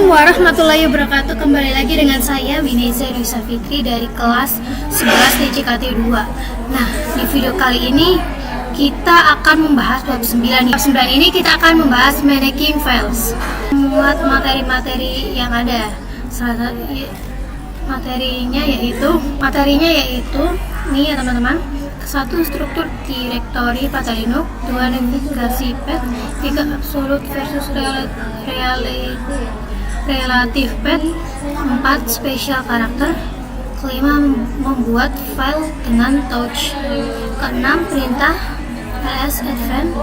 Warahmatullahi wabarakatuh. Kembali lagi dengan saya Wineza Risa Fitri dari kelas 11 DCKT 2. Nah, di video kali ini kita akan membahas bab 9. Bab 9 ini kita akan membahas managing files. Membuat materi-materi yang ada. Salah satu materinya yaitu ini ya teman-teman. 1. Struktur direktori pada Linux. 2. Navigasi path. 3. Absolute versus relative path. 4. Special karakter. 5. Membuat file dengan touch. 6. Perintah ls advanced.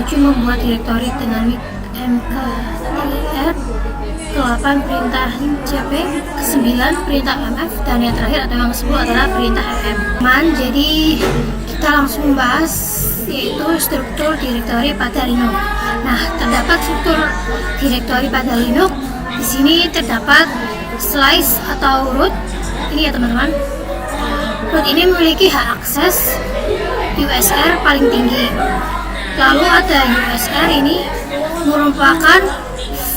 7. Membuat direktori dengan mkdir. 8. Perintah cp. 9. Perintah mf. Dan yang terakhir atau yang ke-10 adalah perintah mm. Jadi kita langsung bahas yaitu struktur direktori pada Linux. Nah, terdapat struktur direktori pada Linux. Di sini terdapat slice atau root. Ini ya teman-teman. Root ini memiliki hak akses USR paling tinggi. Lalu ada USR ini merupakan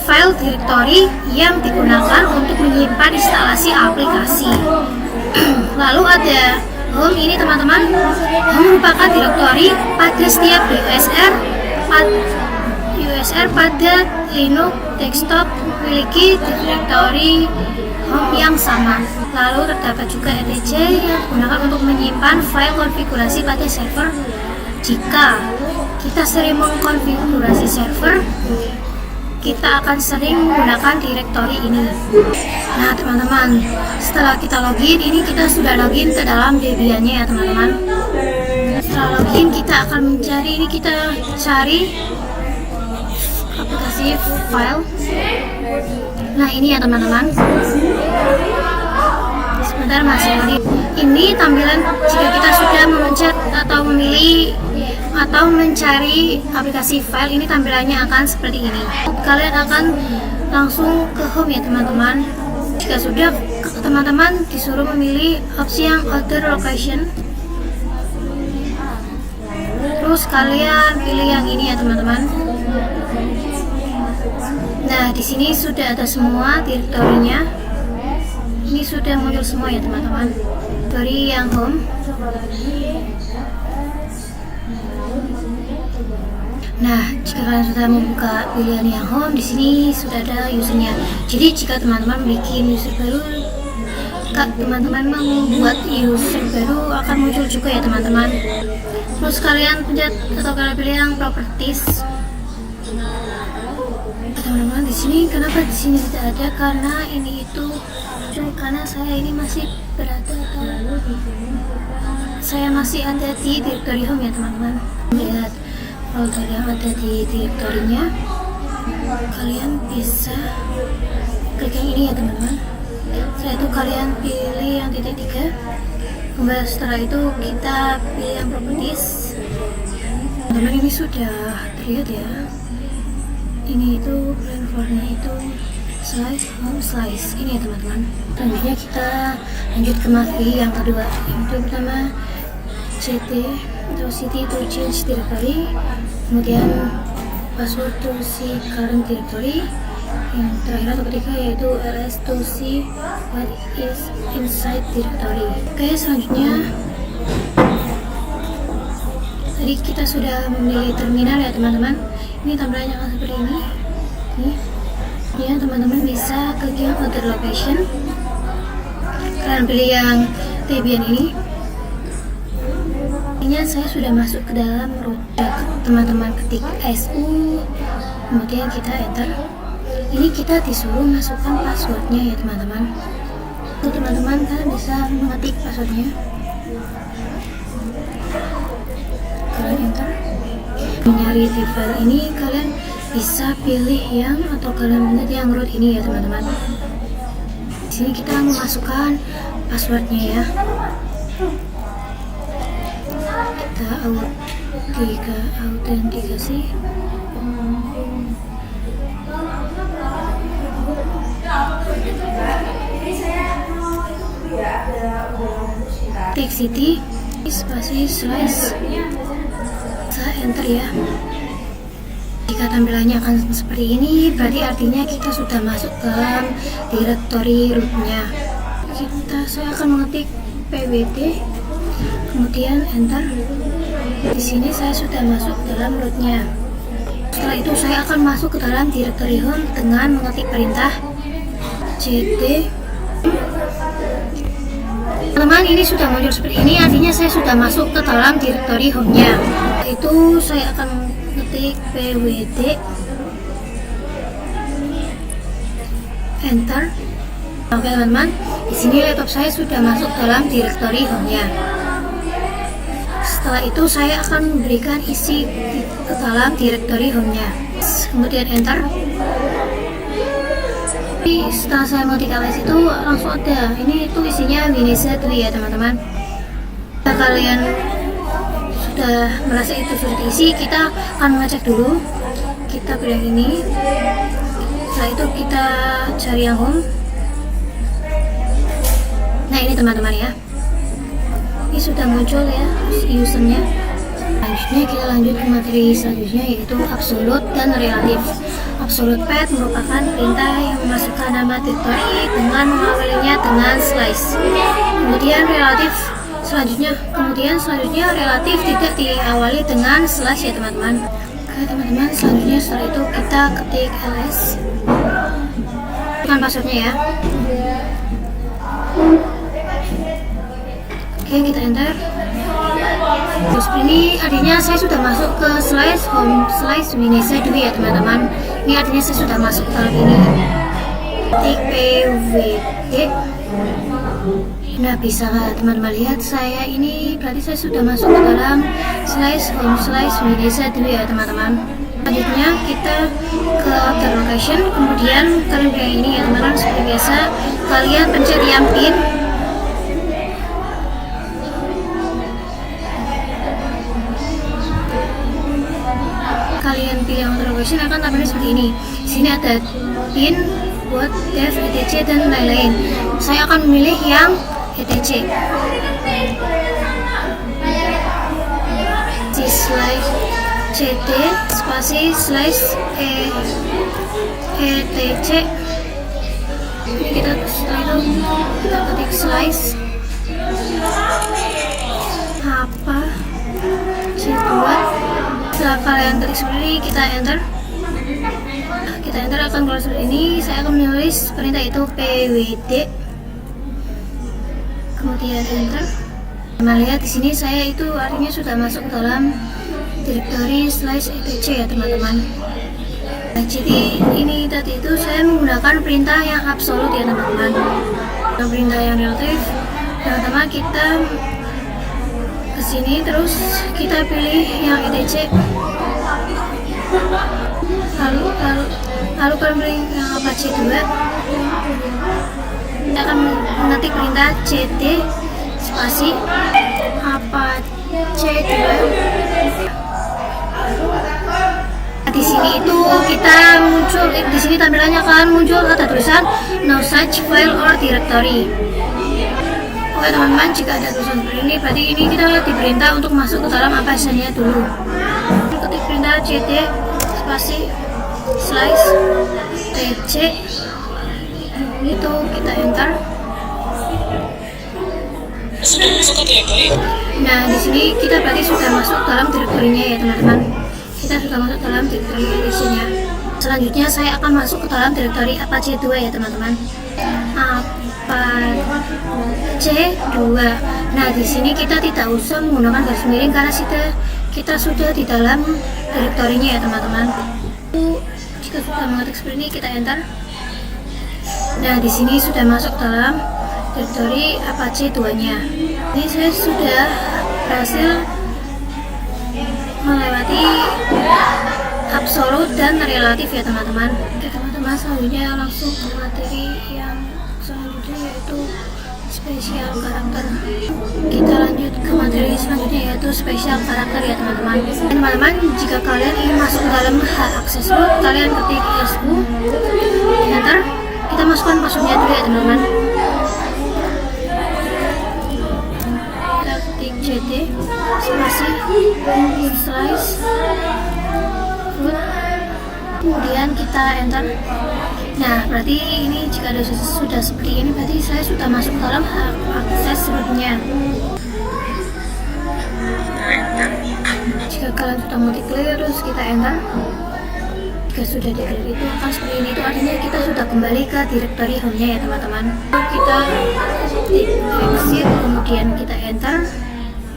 file directory yang digunakan untuk menyimpan instalasi aplikasi. Lalu ada home ini teman-teman. Home merupakan directory pada setiap USR pada Linux desktop memiliki directory home yang sama. Lalu terdapat juga etc yang digunakan untuk menyimpan file konfigurasi pada server. Jika kita sering mengkonfigurasi server, kita akan sering menggunakan direktori ini. Nah teman-teman, setelah kita login, ini kita sudah login ke dalam Debian-nya ya teman-teman. Setelah login, kita akan mencari, ini kita cari aplikasi file. Nah ini ya teman-teman. Sebentar masih login. Ini tampilan jika kita sudah memencet atau memilih atau mencari aplikasi file, ini tampilannya akan seperti ini. Kalian akan langsung ke home ya teman-teman. Jika sudah, teman-teman disuruh memilih opsi yang other location. Terus kalian pilih yang ini ya teman-teman. Nah, di sini sudah ada semua direktorinya. Ini sudah muncul semua ya teman-teman. Dari yang home. Nah, jika kalian sudah membuka pilihan yang home, di sini sudah ada usernya. Jadi jika teman-teman bikin user baru, teman-teman membuat user baru akan muncul juga ya teman-teman. Terus kalian pencet atau kalian pilih yang properties. Teman-teman di sini kenapa di sini tidak ada? Karena ini itu karena saya ini masih berada atau saya masih ada di directory home ya teman-teman. Lihat folder yang ada di direktorinya, kalian bisa klik yang ini ya teman-teman. Setelah itu kalian pilih yang titik 3. Kemudian setelah itu kita pilih yang properties. Teman-teman ini sudah terlihat ya. Ini itu foldernya itu slice home slice ini ya teman-teman. Selanjutnya kita lanjut ke MAVI yang kedua. Yang pertama CT atau city to change directory, kemudian password to see current directory, yang terakhir atau ketiga yaitu ls to see what is inside directory. Oke, selanjutnya tadi kita sudah memilih terminal ya teman-teman. Ini tampilannya akan seperti ini. Nih ya teman-teman, bisa klik yang other location. Kalian pilih yang Debian ini. Saya sudah masuk ke dalam root. Teman-teman ketik su, kemudian kita enter. Ini kita disuruh masukkan passwordnya ya teman-teman. Teman-teman kalian bisa mengetik passwordnya. Kalian enter. Mencari di file ini kalian bisa pilih yang atau kalian lihat yang root ini ya teman-teman. Di sini kita memasukkan passwordnya ya. Kita autentikasi. Tik city spasi slice. Saya enter ya. Jika tampilannya akan seperti ini, berarti artinya kita sudah masuk dalam directory rootnya. Saya akan mengetik pwd, kemudian enter. Di sini saya sudah masuk dalam rootnya. Setelah itu saya akan masuk ke dalam directory home dengan mengetik perintah cd. Teman-teman, ini sudah muncul seperti ini, artinya saya sudah masuk ke dalam directory home-nya. Itu saya akan ketik pwd, enter. Oke teman-teman, di sini laptop saya sudah masuk dalam directory home-nya. Setelah itu saya akan memberikan isi ke dalam directory home-nya. Kemudian enter. Setelah saya mengetik ls itu langsung ada. Ini itu isinya Winisa 2 ya teman-teman. Jika kalian sudah merasa itu sudah diisi, kita akan mengecek dulu. Kita pilih yang ini. Setelah itu kita cari yang home. Nah ini teman-teman ya. Ini sudah muncul ya usernya. Selanjutnya kita lanjut ke materi selanjutnya, yaitu absolute dan relatif. Absolute path merupakan perintah yang memasukkan nama directory dengan mengawalinya dengan slice. Kemudian selanjutnya relatif tidak diawali dengan slash ya teman-teman. Oke teman-teman, selanjutnya setelah itu kita ketik ls. Bukan passwordnya ya. Oke, kita enter. Terus ini artinya saya sudah masuk ke slice home slice Winisa 2 ya teman-teman. Ini artinya saya sudah masuk ke dalam ini. Ketik pwd. Nah, bisa teman-teman lihat saya ini berarti saya sudah masuk ke dalam slice home slice Winisa 2 ya teman-teman. Selanjutnya kita ke after location, kemudian kalian pilih ini ya teman-teman. Seperti biasa kalian pencet yang pin. Kalian pilih yang location akan tampilnya seperti ini. Di sini ada pin buat dev, etc dan lain-lain. Saya akan memilih yang etc. Di slide cd spasi slash etc. Ini kita setelah itu kita ketik slice apa c2. Setelah kalian ketik seperti ini, kita enter. Kita enter akan keluar seperti ini. Saya akan menulis perintah itu pwd, kemudian enter. Nah, lihat di sini saya itu artinya sudah masuk dalam directory slash etc ya teman-teman. Nah, jadi ini tadi itu saya menggunakan perintah yang absolut ya teman-teman. Perintah yang relatif, teman-teman kita kesini terus kita pilih yang etc. Lalu kalian pilih yang Apache 2. Kita akan mengetik perintah cd spasi Apache 2. Di sini itu kita muncul di sini tampilannya akan muncul ada tulisan no such file or directory. Oke teman-teman, jika ada tulisan seperti ini berarti ini kita diperintah untuk masuk ke dalam Apache-nya dulu. Ketik perintah cd spasi slice tc, itu kita enter. Nah di sini kita berarti sudah masuk dalam direktorinya ya teman-teman. Kita sudah masuk dalam direktori edition-nya. Selanjutnya saya akan masuk ke dalam direktori Apache 2 ya teman-teman. Apache 2. Nah di sini kita tidak usah menggunakan garis miring karena kita sudah di dalam direktorinya ya teman-teman. Jika sudah mengetik seperti ini, kita enter. Nah di sini sudah masuk dalam direktori Apache 2-nya. Ini saya sudah berhasil melewati absolut dan relatif ya teman-teman. Oke teman-teman, selanjutnya langsung ke materi yang selanjutnya yaitu spesial karakter. Kita lanjut ke materi selanjutnya yaitu spesial karakter ya teman-teman. Teman-teman, jika kalian ingin masuk ke dalam access root, kalian ketik su, enter. Kita masukkan passwordnya dulu ya teman-teman. Kita ketik cd spasi slice root kemudian kita enter. Nah, berarti ini jika sudah seperti ini, berarti saya sudah masuk dalam akses sebelumnya. Jika kalian sudah multi-clear, terus kita enter. Jika sudah di-clear itu akan seperti ini, itu artinya kita sudah kembali ke directory home-nya ya teman-teman. Kita exit, kemudian kita enter.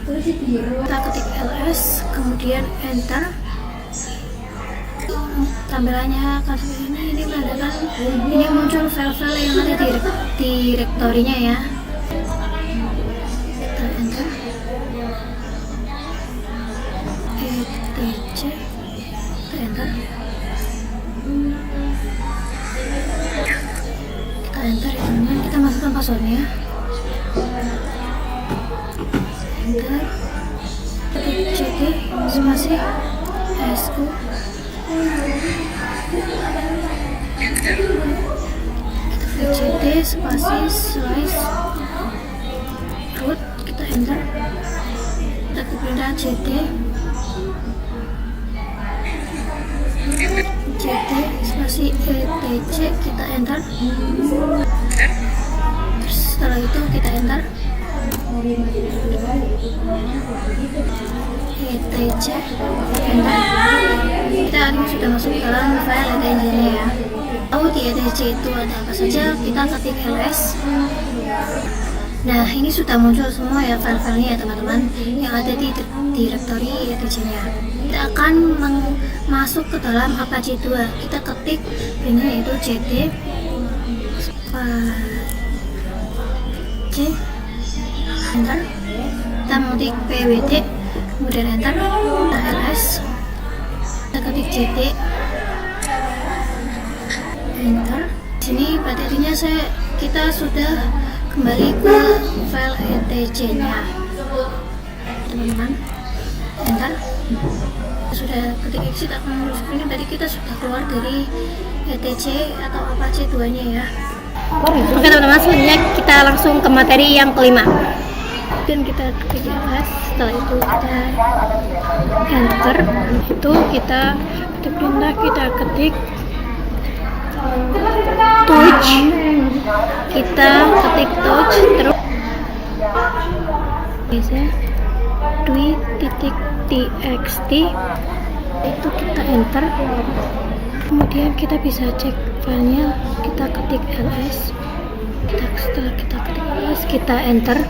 Kita ketik ls, kemudian enter. Tampilannya akan seperti ini. Ini menandakan ini muncul file-file yang ada di direktorinya ya. Kita enter etc, kita enter. Kita enter ya teman-teman, kita masukkan passwordnya. Enter, cd spasi sq, cd spasi slice root, kita enter. Kita pindah cd spasi etc, kita enter. Terus setelah itu kita enter etc, enter. Kita hari ini sudah masuk ke dalam file ada engine-nya ya. Tahu di etc itu ada apa saja, kita ketik ls. Nah, ini sudah muncul semua ya file-filenya ya teman-teman yang ada di directory etc-nya. Kita akan masuk ke dalam Apache 2. Kita ketik ini yaitu cd c, enter. Kita mengetik pwd, kemudian enter. Kita ls, kita ketik cd, enter. Sini pada intinya kita sudah kembali ke file etc-nya teman-teman. Enter. Sudah ketik exit akan muncul seperti ini, berarti kita sudah keluar dari etc atau Apache 2 nya ya. Oke teman-teman, selanjutnya kita langsung ke materi yang kelima. Dan kita ketik ls, setelah itu kita enter. Itu kita ketik perintah, kita ketik touch, kita ketik touch terus bisa txt, itu kita enter. Kemudian kita bisa cek filenya, kita ketik ls, setelah kita ketik ls kita enter.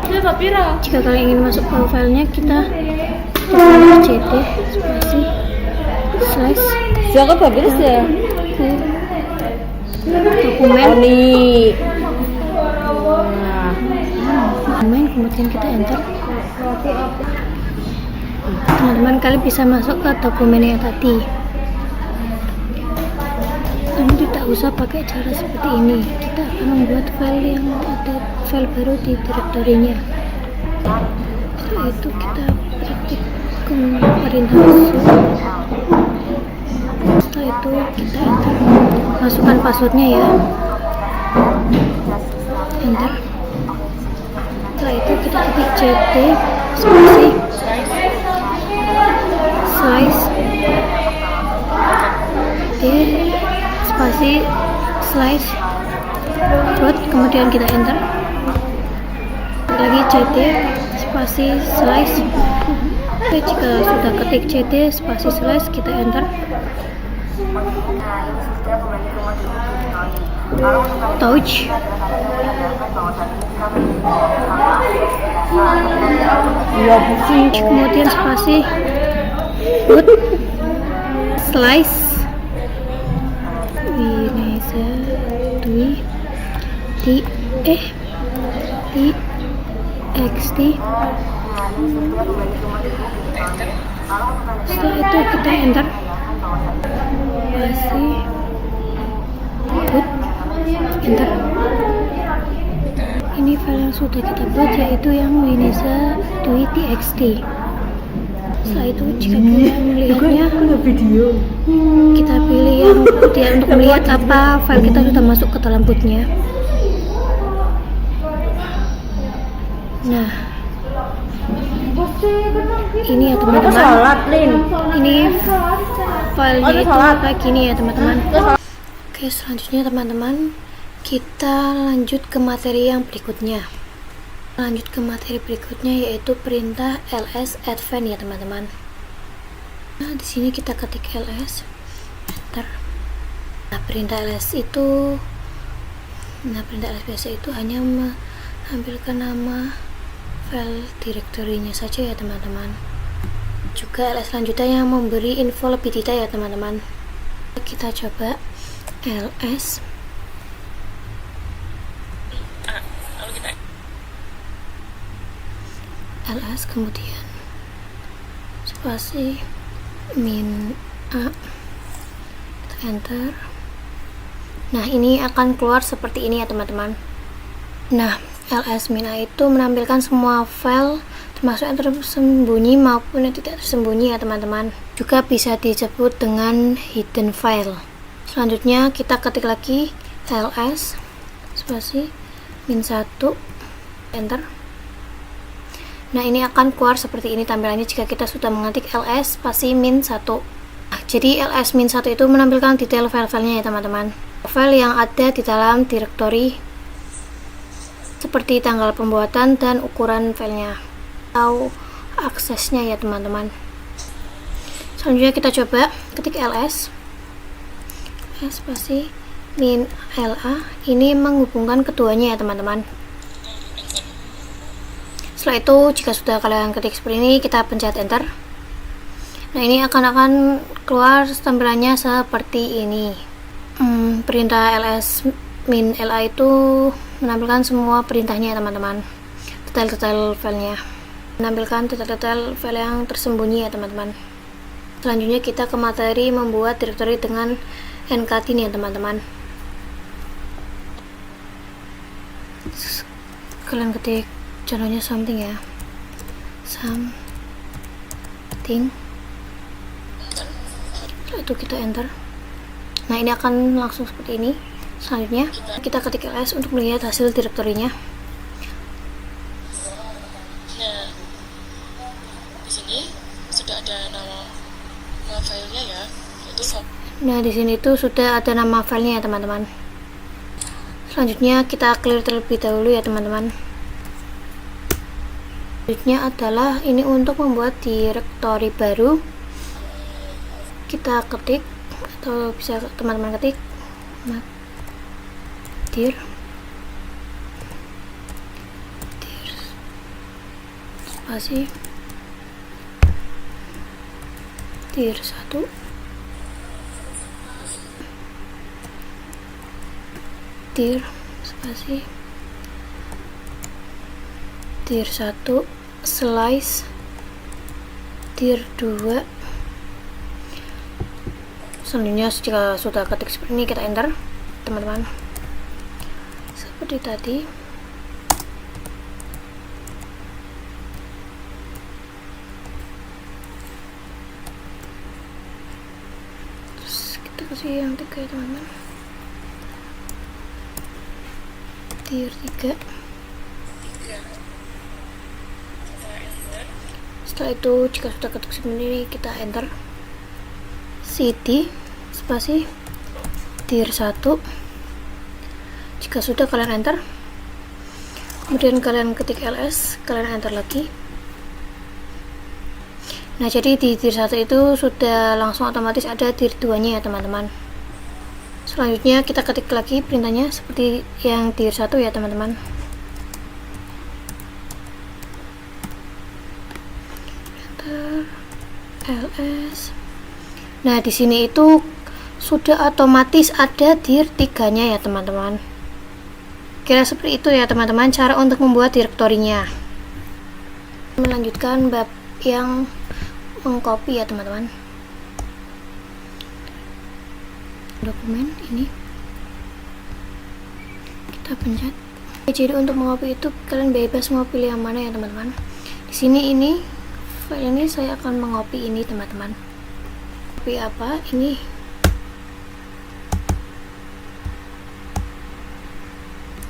Jika kalian ingin masuk ke filenya, kita ketik cd spasi slash Siapa bagus ya? dokumen, kemudian kita enter. Teman-teman, kalian bisa masuk ke dokumen yang tadi. Kamu tidak usah pakai cara seperti ini. Kita akan membuat file yang ada file baru di direktorinya. Setelah itu kita praktik perintah masuk. Setelah itu kita enter, masukkan passwordnya ya, enter. Setelah itu kita ketik cd spasi slice d spasi slice root, kemudian kita enter. Lagi cd spasi slice. Oke, jika sudah ketik cd spasi slice kita enter. Touch, kemudian spasi root slice Wineza Dwi txt. Setelah itu kita enter spasi root, enter. Ini file yang sudah kita buat yaitu yang Wineza Dwi txt. Setelah itu jika kalian melihatnya, kita pilih yang dia untuk melihat apa file kita sudah masuk ke dalam bootnya. Nah, Ini ya teman-teman, ini filenya itu kayak gini ya teman-teman. Oke, selanjutnya teman-teman, kita lanjut ke materi yang berikutnya. Lanjut ke materi berikutnya yaitu perintah ls advance ya teman-teman. Nah, di sini kita ketik ls enter. Nah, perintah ls biasa itu hanya mengambilkan nama file direktorinya saja ya teman-teman. Juga ls selanjutnya yang memberi info lebih detail ya teman-teman. Kita coba ls kemudian spasi min a, kita enter. Nah, ini akan keluar seperti ini ya teman-teman. Nah, ls min a itu menampilkan semua file termasuk yang tersembunyi maupun yang tidak tersembunyi ya teman-teman. Juga bisa disebut dengan hidden file. Selanjutnya kita ketik lagi ls spasi min 1 enter. Nah, ini akan keluar seperti ini tampilannya jika kita sudah mengetik ls spasi min 1. Nah, jadi ls min 1 itu menampilkan detail file-filenya ya teman-teman. File yang ada di dalam direktori seperti tanggal pembuatan dan ukuran filenya atau aksesnya ya teman-teman. Selanjutnya kita coba ketik ls spasi min la, ini menghubungkan keduanya ya teman-teman. Setelah itu, jika sudah kalian ketik seperti ini, kita pencet enter. Nah, ini akan keluar tampilannya seperti ini. Perintah ls min la itu menampilkan semua perintahnya ya teman-teman, detail-detail filenya, menampilkan detail-detail file yang tersembunyi ya teman-teman. Selanjutnya kita ke materi membuat direktori dengan encoding ya teman-teman. Kalian ketik contohnya something ya, something, setelah itu kita enter. Nah, ini akan langsung seperti ini. Selanjutnya kita ketik ls untuk melihat hasil direktorinya. Nah, di sini sudah ada nama filenya ya, yaitu Nah, di sini tuh sudah ada nama filenya ya teman-teman. Selanjutnya kita clear terlebih dahulu ya teman-teman. Selanjutnya adalah ini untuk membuat direktori baru. Kita ketik atau bisa teman-teman ketik dir spasi dir 1 dir spasi dir 1 slice dir 2. Selanjutnya jika sudah ketik seperti ini, kita enter teman-teman seperti tadi. Terus kita kasih yang 3 ya teman-teman, dir 3. Setelah itu jika sudah ketik seperti ini, kita enter cd spasi dir 1. Jika sudah kalian enter, kemudian kalian ketik ls, kalian enter lagi. Nah, jadi di dir 1 itu sudah langsung otomatis ada dir 2 nya ya teman-teman. Selanjutnya kita ketik lagi perintahnya seperti yang dir 1 ya teman-teman. Enter ls. Nah, di sini itu sudah otomatis ada dir 3 nya ya teman-teman. Kira seperti itu ya teman-teman cara untuk membuat direktorinya. Melanjutkan bab yang mengcopy ya teman-teman. Dokumen ini kita pencet. Jadi untuk mengcopy itu kalian bebas mau pilih yang mana ya teman-teman. Di sini ini file ini saya akan mengcopy ini teman-teman. Copy apa?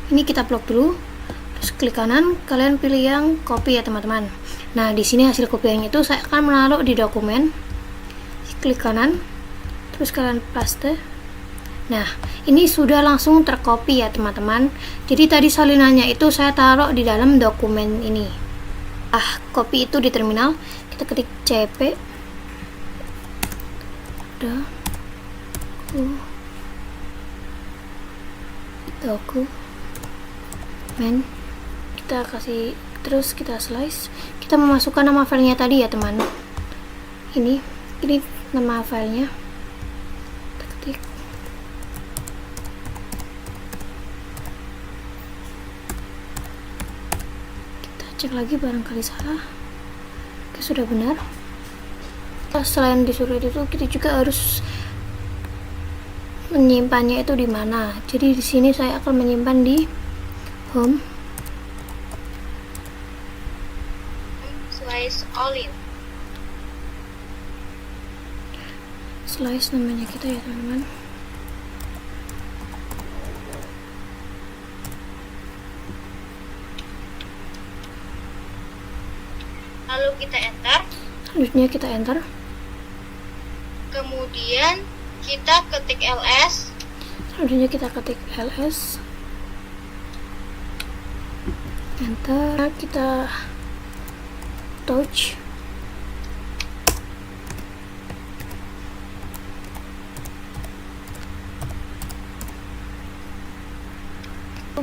Ini kita blok dulu, terus klik kanan, kalian pilih yang copy ya teman-teman. Nah, di sini hasil kopiannya itu saya akan menaruh di dokumen. Klik kanan, terus kalian paste. Nah, ini sudah langsung tercopy ya teman-teman. Jadi tadi salinannya itu saya taruh di dalam dokumen ini. Copy itu di terminal, kita ketik cp dokumen, kita kasih, terus kita slice, kita memasukkan nama filenya tadi ya teman. Ini nama filenya, kita ketik. Cek lagi barangkali salah. Oke, sudah benar. Selain disuruh itu, kita juga harus menyimpannya itu di mana. Jadi di sini saya akan menyimpan di home. Slice all in. Slice namanya kita ya teman-teman. Lalu kita enter. Selanjutnya kita enter. Kemudian kita ketik ls. Selanjutnya kita ketik ls. Enter. Kita touch.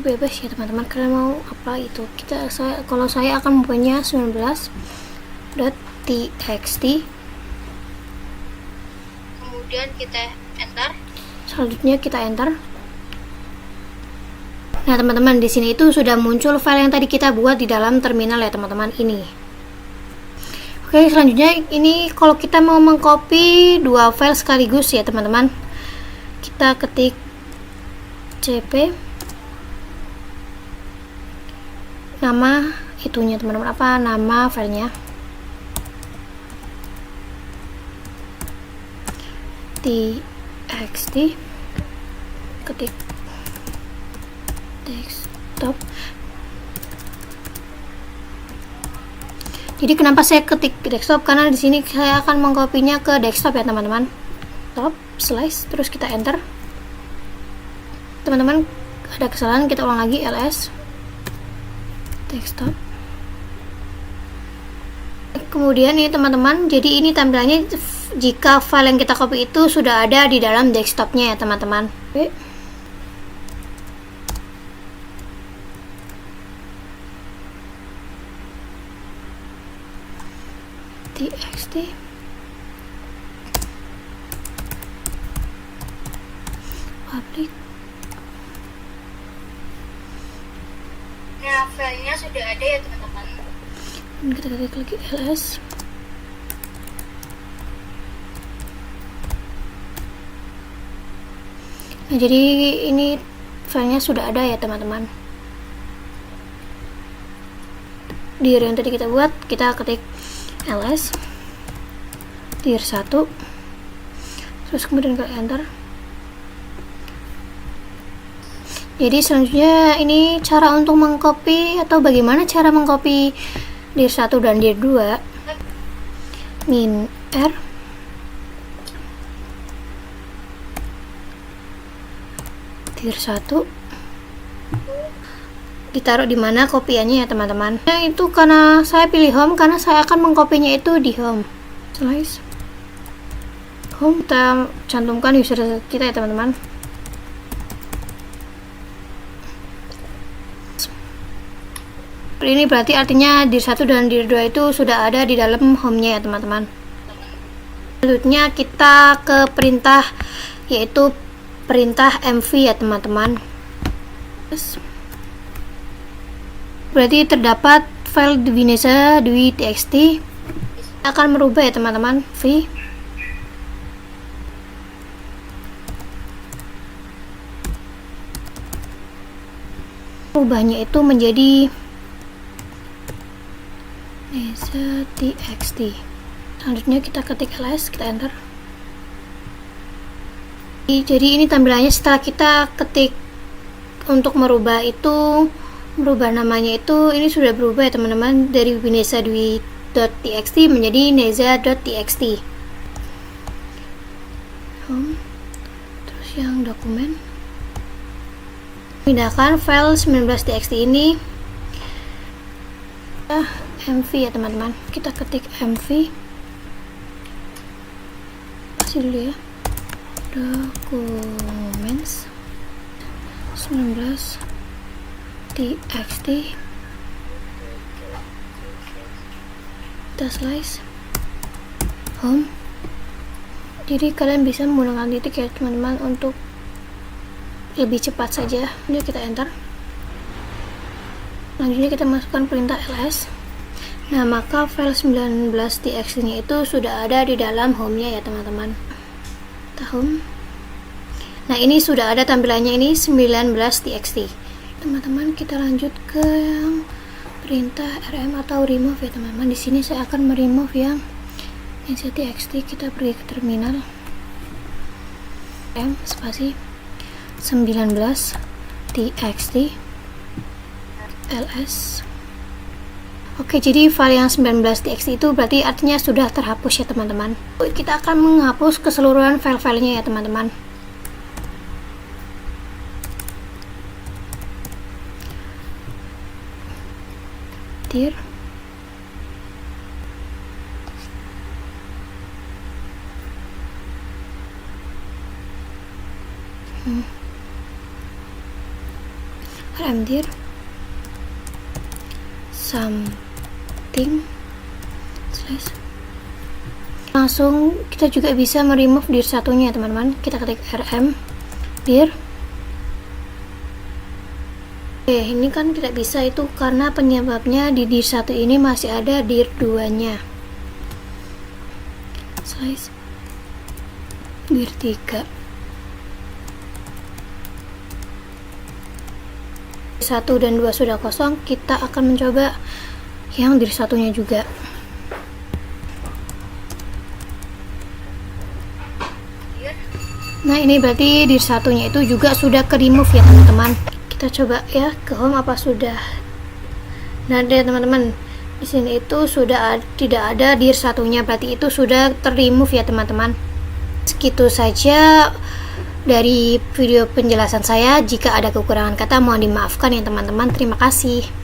Bebas ya teman-teman, kalian mau apa itu. Kalau saya akan mempunyai 19.txt. Kemudian kita enter. Selanjutnya kita enter. Nah teman-teman, di sini itu sudah muncul file yang tadi kita buat di dalam terminal ya teman-teman ini. Oke, selanjutnya ini kalau kita mau mengcopy dua file sekaligus ya teman-teman, kita ketik cp nama itunya teman-teman, apa nama filenya, txt, ketik desktop. Jadi kenapa saya ketik desktop, karena di sini saya akan mengkopinya ke desktop ya teman-teman. Top slice, terus kita enter. Teman-teman, ada kesalahan, kita ulang lagi, ls desktop. Kemudian ini teman-teman, jadi ini tampilannya jika file yang kita copy itu sudah ada di dalam desktopnya ya teman-teman. txt public. Nah, filenya sudah ada ya teman-teman. Kita ketik lagi ls. Nah, jadi ini filenya sudah ada ya teman-teman. Dir yang tadi kita buat, kita ketik ls dir 1, terus kemudian ke enter. Jadi selanjutnya ini cara untuk mengcopy, atau bagaimana cara mengcopy dir 1 dan dir 2. Min r dir 1 ditaruh di mana kopiannya ya teman-teman. Nah, itu karena saya pilih home karena saya akan mengkopinya itu di home. Slice home, kita cantumkan user kita ya teman-teman. Ini berarti artinya dir 1 dan dir 2 itu sudah ada di dalam home-nya ya teman-teman. Selanjutnya kita ke perintah, yaitu perintah mv ya teman-teman. Berarti terdapat file Vinesa Dwi txt, akan merubah ya teman-teman. V ubahnya itu menjadi Vinesa txt. Selanjutnya kita ketik ls, kita enter. Jadi ini tampilannya setelah kita ketik untuk merubah itu, merubah namanya itu, ini sudah berubah ya teman-teman, dari Vinesa Dwi .txt menjadi neza.txt. Terus yang dokumen, pindahkan file 19.txt ini mv ya teman-teman. Kita ketik mv, kasih dulu ya, documents 19.txt, kita slice home. Jadi kalian bisa menggunakan titik ya teman-teman untuk lebih cepat saja. Ini kita enter. Selanjutnya kita masukkan perintah ls. Nah, maka file 19.txt nya itu sudah ada di dalam home-nya ya teman-teman. Home. Nah, ini sudah ada tampilannya, ini 19.txt. Teman-teman, kita lanjut ke yang perintah rm atau remove ya teman-teman. Di sini saya akan meremove yang neza.txt. Kita pergi ke terminal. rm spasi 19.txt ls. Oke, jadi file yang 19.txt itu berarti artinya sudah terhapus ya teman-teman. Kita akan menghapus keseluruhan file-filenya ya teman-teman. Dir dir something slash. Langsung kita juga bisa meremove dir satunya teman-teman. Kita ketik rm dir. Oke, ini kan tidak bisa, itu karena penyebabnya di dir 1 ini masih ada dir 2 nya. Slice dir 3. 1 dan 2 sudah kosong, kita akan mencoba yang dir 1 nya juga. Nah, ini berarti dir 1 nya itu juga sudah ke remove ya teman-teman. Kita coba ya ke home apa sudah. Nah, deh teman-teman, di sini itu sudah tidak ada dir 1 nya, berarti itu sudah ter-remove ya teman-teman. Segitu saja dari video penjelasan saya. Jika ada kekurangan kata mohon dimaafkan ya teman-teman. Terima kasih.